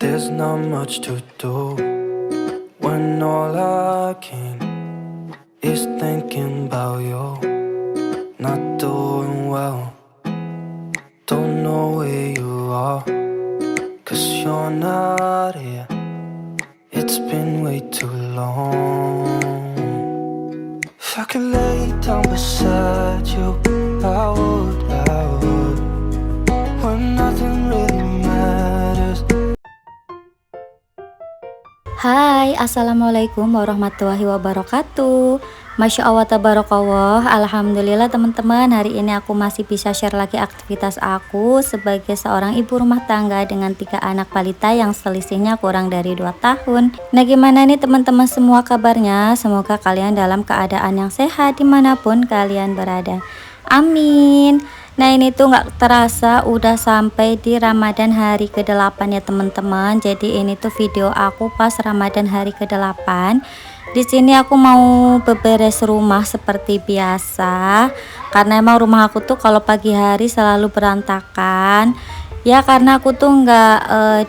There's not much to do when all I can is thinking about you. Not doing well, don't know where you are, 'cause you're not here. It's been way too long. If I could lay down beside you, I would, when nothing really matters. Hai, assalamualaikum warahmatullahi wabarakatuh. Masya Allah tabarakallah. Alhamdulillah teman-teman, hari ini aku masih bisa share lagi aktivitas aku sebagai seorang ibu rumah tangga dengan 3 anak balita yang selisihnya kurang dari 2 tahun. Nah, gimana nih teman-teman semua kabarnya? Semoga kalian dalam keadaan yang sehat dimanapun kalian berada. Amin. Nah, ini tuh nggak terasa udah sampai di Ramadan hari ke-8 ya teman-teman. Jadi ini tuh video aku pas Ramadan hari ke-8. Di sini aku mau beberes rumah seperti biasa. Karena emang rumah aku tuh kalau pagi hari selalu berantakan. Ya karena aku tuh nggak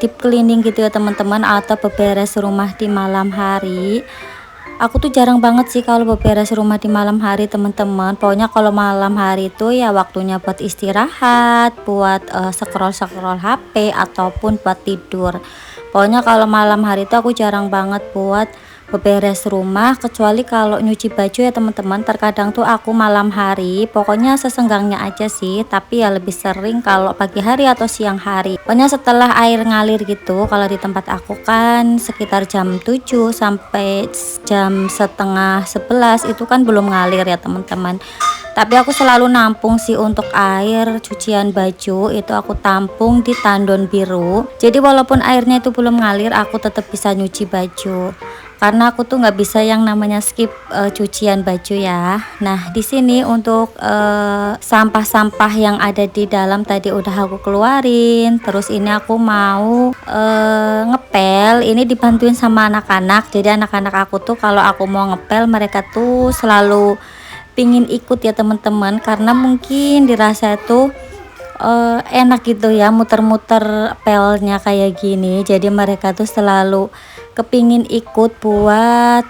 deep cleaning gitu ya teman-teman, atau beberes rumah di malam hari. Aku tuh jarang banget sih kalau beberes rumah di malam hari teman-teman. Pokoknya kalau malam hari itu ya waktunya buat istirahat, buat scroll HP ataupun buat tidur. Pokoknya kalau malam hari itu aku jarang banget buat beberes rumah, kecuali kalau nyuci baju ya teman-teman. Terkadang tuh aku malam hari, pokoknya sesenggangnya aja sih, tapi ya lebih sering kalau pagi hari atau siang hari. Pokoknya setelah air ngalir gitu. Kalau di tempat aku kan sekitar jam 7 sampai jam setengah 11 itu kan belum ngalir ya teman-teman. Tapi aku selalu nampung sih untuk air cucian baju, itu aku tampung di tandon biru. Jadi walaupun airnya itu belum ngalir, aku tetap bisa nyuci baju. Karena aku tuh nggak bisa yang namanya skip cucian baju ya. Nah, di sini untuk sampah-sampah yang ada di dalam tadi udah aku keluarin. Terus ini aku mau ngepel. Ini dibantuin sama anak-anak. Jadi anak-anak aku tuh kalau aku mau ngepel, mereka tuh selalu pingin ikut ya teman-teman, karena mungkin dirasa itu enak gitu ya muter-muter pelnya kayak gini. Jadi mereka tuh selalu kepingin ikut buat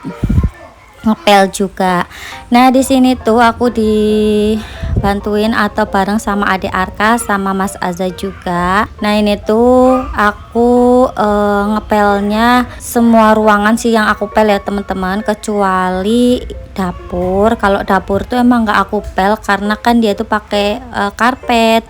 ngepel juga. Nah, di sini tuh aku dibantuin atau bareng sama adik Arka sama Mas Azza juga. Nah, ini tuh aku ngepelnya semua ruangan sih yang aku pel ya teman-teman, kecuali dapur. Kalau dapur tuh emang nggak aku pel karena kan dia tuh pakai karpet.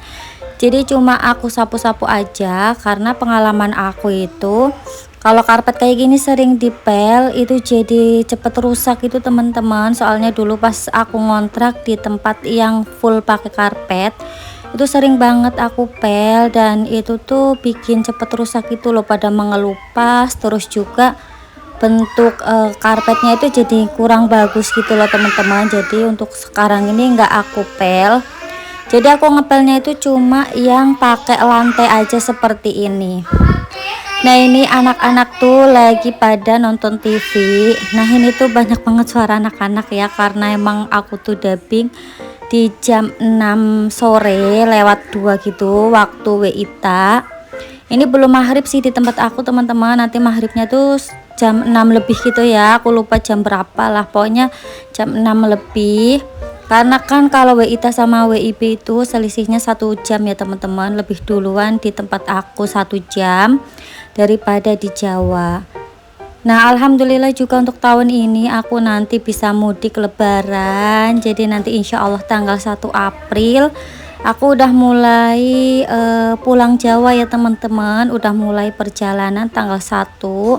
Jadi cuma aku sapu-sapu aja, karena pengalaman aku itu kalau karpet kayak gini sering dipel itu jadi cepet rusak itu teman-teman. Soalnya dulu pas aku ngontrak di tempat yang full pakai karpet, itu sering banget aku pel dan itu tuh bikin cepet rusak itu loh, pada mengelupas. Terus juga bentuk karpetnya itu jadi kurang bagus gitu loh teman-teman. Jadi untuk sekarang ini nggak aku pel. Jadi aku ngepelnya itu cuma yang pakai lantai aja seperti ini. Nah, ini anak-anak tuh lagi pada nonton TV. Nah, ini tuh banyak banget suara anak-anak ya, karena emang aku tuh dubbing di jam 6 sore lewat 2 gitu waktu WITA. Ini belum maghrib sih di tempat aku teman-teman. Nanti maghribnya tuh jam 6 lebih gitu ya. Aku lupa jam berapa lah, pokoknya jam 6 lebih. Karena kan kalau WITA sama WIB itu selisihnya 1 jam ya teman-teman, lebih duluan di tempat aku 1 jam daripada di Jawa. Nah, alhamdulillah juga untuk tahun ini aku nanti bisa mudik lebaran. Jadi nanti insya Allah tanggal 1 April aku udah mulai pulang Jawa ya teman-teman. Udah mulai perjalanan tanggal 1.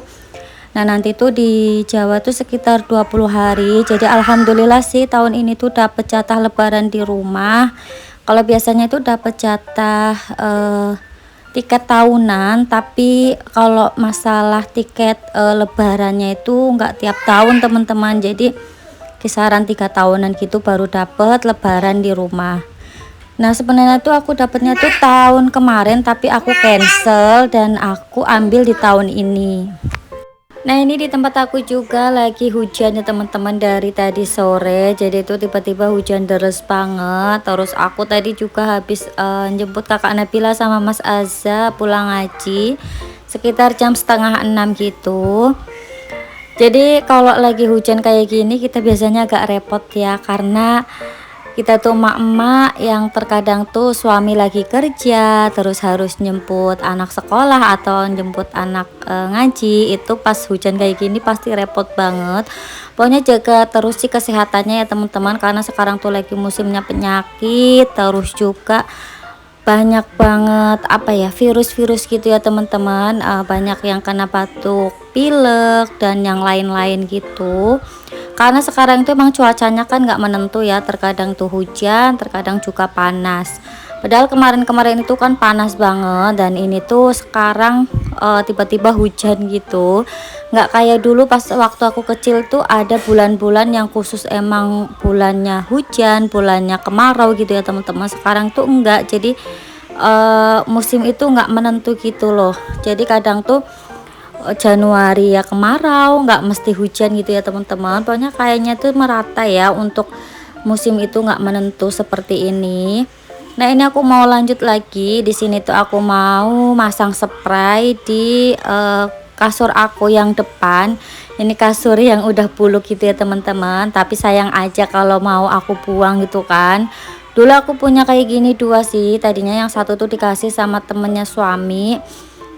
Nah, nanti tuh di Jawa tuh sekitar 20 hari. Jadi alhamdulillah sih tahun ini tuh dapat jatah lebaran di rumah. Kalau biasanya itu dapat jatah tiket tahunan, tapi kalau masalah tiket lebarannya itu nggak tiap tahun teman-teman. Jadi kisaran 3 tahunan gitu baru dapat lebaran di rumah. Nah, sebenarnya tuh aku dapatnya tuh tahun kemarin, tapi aku cancel dan aku ambil di tahun ini. Nah, ini di tempat aku juga lagi hujan ya teman-teman dari tadi sore. Jadi itu tiba-tiba hujan deras banget. Terus aku tadi juga habis jemput kakak Nabila sama Mas Azza pulang ngaji. sekitar jam setengah 6 gitu. Jadi kalau lagi hujan kayak gini kita biasanya agak repot ya, karena kita tuh emak-emak yang terkadang tuh suami lagi kerja terus harus jemput anak sekolah atau jemput anak ngaji. Itu pas hujan kayak gini pasti repot banget. Pokoknya jaga terus sih kesehatannya ya teman-teman, karena sekarang tuh lagi musimnya penyakit, terus juga banyak banget apa ya, virus-virus gitu ya teman-teman. Banyak yang kena batuk pilek dan yang lain-lain gitu, karena sekarang itu emang cuacanya kan nggak menentu ya, terkadang tuh hujan, terkadang juga panas. Padahal kemarin-kemarin itu kan panas banget, dan ini tuh sekarang tiba-tiba hujan gitu. Nggak kayak dulu pas waktu aku kecil tuh ada bulan-bulan yang khusus emang bulannya hujan, bulannya kemarau gitu ya teman-teman. Sekarang tuh enggak, jadi musim itu nggak menentu gitu loh. Jadi kadang tuh Januari ya kemarau, nggak mesti hujan gitu ya teman-teman. Pokoknya kayaknya tuh merata ya untuk musim itu nggak menentu seperti ini. Nah ini aku mau lanjut lagi. Di sini tuh aku mau masang spray di kasur aku yang depan. Ini kasur yang udah buluk gitu ya teman-teman, tapi sayang aja kalau mau aku buang gitu kan. Dulu aku punya kayak gini dua sih, tadinya yang satu tuh dikasih sama temennya suami,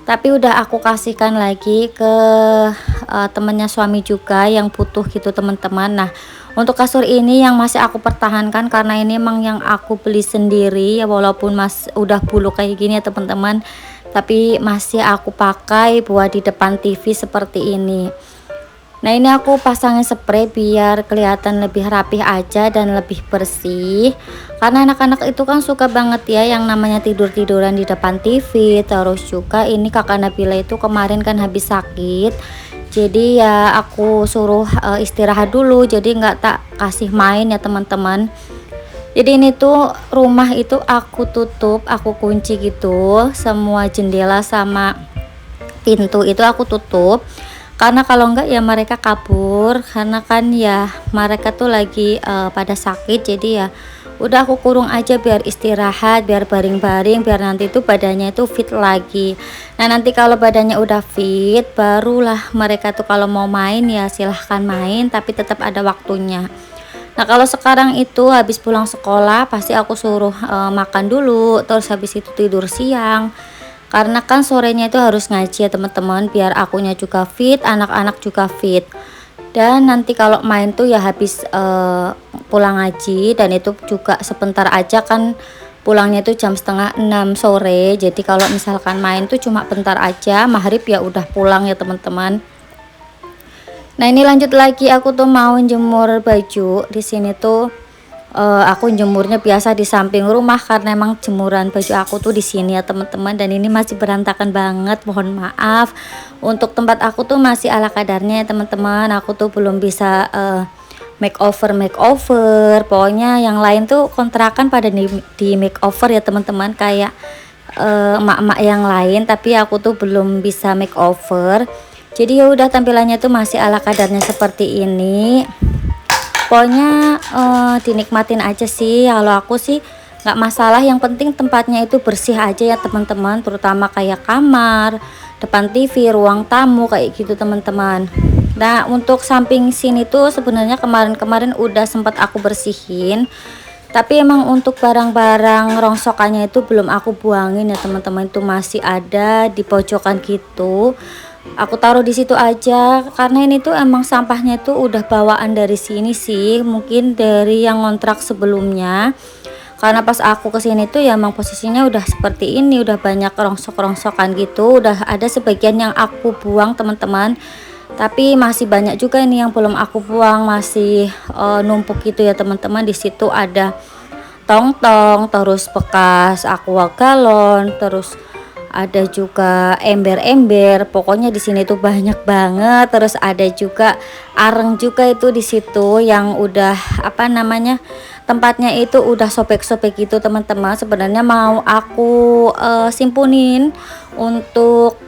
tapi udah aku kasihkan lagi ke temennya suami juga yang butuh gitu teman-teman. Nah untuk kasur ini yang masih aku pertahankan, karena ini emang yang aku beli sendiri ya, walaupun udah buluk kayak gini ya teman-teman, tapi masih aku pakai buat di depan TV seperti ini. Nah ini aku pasangin spray biar kelihatan lebih rapih aja dan lebih bersih, karena anak-anak itu kan suka banget ya yang namanya tidur-tiduran di depan TV. Terus juga ini kakak Nabila itu kemarin kan habis sakit, jadi ya aku suruh istirahat dulu, jadi nggak tak kasih main ya teman-teman. Jadi ini tuh rumah itu aku tutup, aku kunci gitu, semua jendela sama pintu itu aku tutup, karena kalau enggak ya mereka kabur, karena kan ya mereka tuh lagi pada sakit. Jadi ya udah aku kurung aja biar istirahat, biar baring-baring, biar nanti tuh badannya itu fit lagi. Nah nanti kalau badannya udah fit, barulah mereka tuh kalau mau main ya silahkan main, tapi tetap ada waktunya. Nah kalau sekarang itu habis pulang sekolah pasti aku suruh makan dulu, terus habis itu tidur siang, karena kan sorenya itu harus ngaji ya teman-teman, biar akunya juga fit, anak-anak juga fit. Dan nanti kalau main tuh ya habis pulang ngaji, dan itu juga sebentar aja kan, pulangnya itu jam setengah 6 sore. Jadi kalau misalkan main tuh cuma bentar aja, maghrib ya udah pulang ya teman-teman. Nah ini lanjut lagi, aku tuh mau jemur baju. Di sini tuh aku jemurnya biasa di samping rumah, karena emang jemuran baju aku tuh di sini ya teman-teman, dan ini masih berantakan banget, mohon maaf. Untuk tempat aku tuh masih ala kadarnya ya teman-teman, aku tuh belum bisa makeover. Pokoknya yang lain tuh kontrakan pada di makeover ya teman-teman, kayak emak-emak yang lain, tapi aku tuh belum bisa makeover. Jadi ya udah tampilannya tuh masih ala kadarnya seperti ini. Pokoknya dinikmatin aja sih. Kalau aku sih nggak masalah, yang penting tempatnya itu bersih aja ya teman-teman, terutama kayak kamar, depan TV, ruang tamu kayak gitu teman-teman. Nah untuk samping sini tuh sebenarnya kemarin-kemarin udah sempat aku bersihin, tapi emang untuk barang-barang rongsokannya itu belum aku buangin ya teman-teman, itu masih ada di pojokan gitu. Aku taruh di situ aja, karena ini tuh emang sampahnya tuh udah bawaan dari sini sih, mungkin dari yang ngontrak sebelumnya. Karena pas aku kesini tuh ya emang posisinya udah seperti ini, udah banyak rongsok-rongsokan gitu, udah ada sebagian yang aku buang teman-teman, tapi masih banyak juga ini yang belum aku buang, masih numpuk gitu ya teman-teman. Di situ ada tong-tong, terus bekas aqua galon, terus ada juga ember-ember. Pokoknya di sini tuh banyak banget. Terus ada juga areng juga itu di situ yang udah apa namanya, tempatnya itu udah sobek-sobek gitu teman-teman. Sebenarnya mau aku simpunin untuk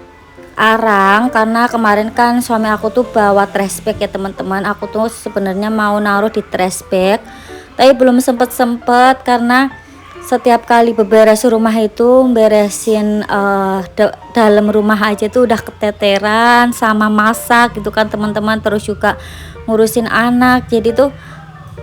arang, karena kemarin kan suami aku tuh bawa trash bag ya teman-teman. Aku tuh sebenarnya mau naruh di trash bag, tapi belum sempet karena setiap kali beberes rumah itu beresin dalam rumah aja tuh udah keteteran sama masak gitu kan teman-teman, terus juga ngurusin anak, jadi tuh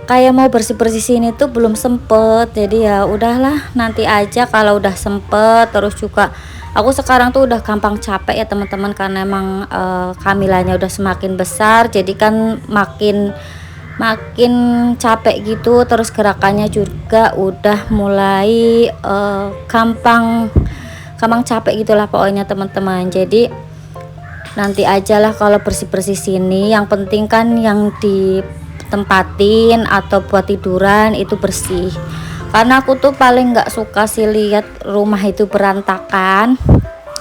kayak mau bersih-bersih sini tuh belum sempet. Jadi ya udahlah nanti aja kalau udah sempet. Terus juga aku sekarang tuh udah gampang capek ya teman-teman, karena emang kehamilannya udah semakin besar, jadi kan makin makin capek gitu. Terus gerakannya juga udah mulai gampang gampang capek gitulah pokoknya teman-teman. Jadi nanti aja lah kalau bersih-bersih sini, yang penting kan yang ditempatin atau buat tiduran itu bersih, karena aku tuh paling nggak suka sih lihat rumah itu berantakan.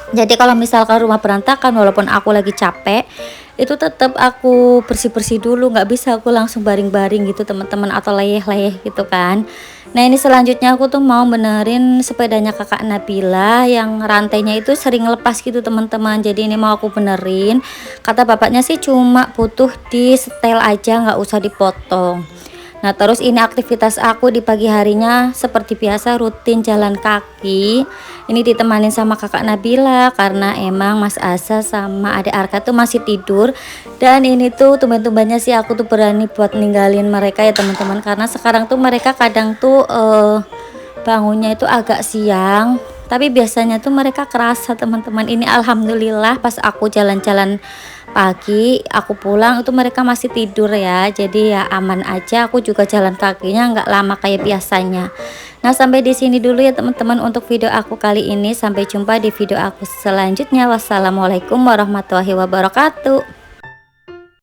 Jadi kalau misalkan rumah berantakan walaupun aku lagi capek, itu tetap aku bersih-bersih dulu, nggak bisa aku langsung baring-baring gitu teman-teman, atau leyeh-leyeh gitu kan. Nah ini selanjutnya aku tuh mau benerin sepedanya kakak Nabila yang rantainya itu sering lepas gitu teman-teman. Jadi ini mau aku benerin, kata bapaknya sih cuma butuh di setel aja, nggak usah dipotong. Nah terus ini aktivitas aku di pagi harinya seperti biasa, rutin jalan kaki. Ini ditemanin sama kakak Nabila karena emang Mas Asa sama adik Arka tuh masih tidur. Dan ini tuh tumben-tumbennya sih aku tuh berani buat ninggalin mereka ya teman-teman, karena sekarang tuh mereka kadang tuh bangunnya itu agak siang. Tapi biasanya tuh mereka kerasa teman-teman. Ini alhamdulillah pas aku jalan-jalan pagi aku pulang itu mereka masih tidur ya, jadi ya aman aja. Aku juga jalan kakinya nggak lama kayak biasanya. Nah sampai di sini dulu ya teman-teman untuk video aku kali ini. Sampai jumpa di video aku selanjutnya. Wassalamualaikum warahmatullahi wabarakatuh.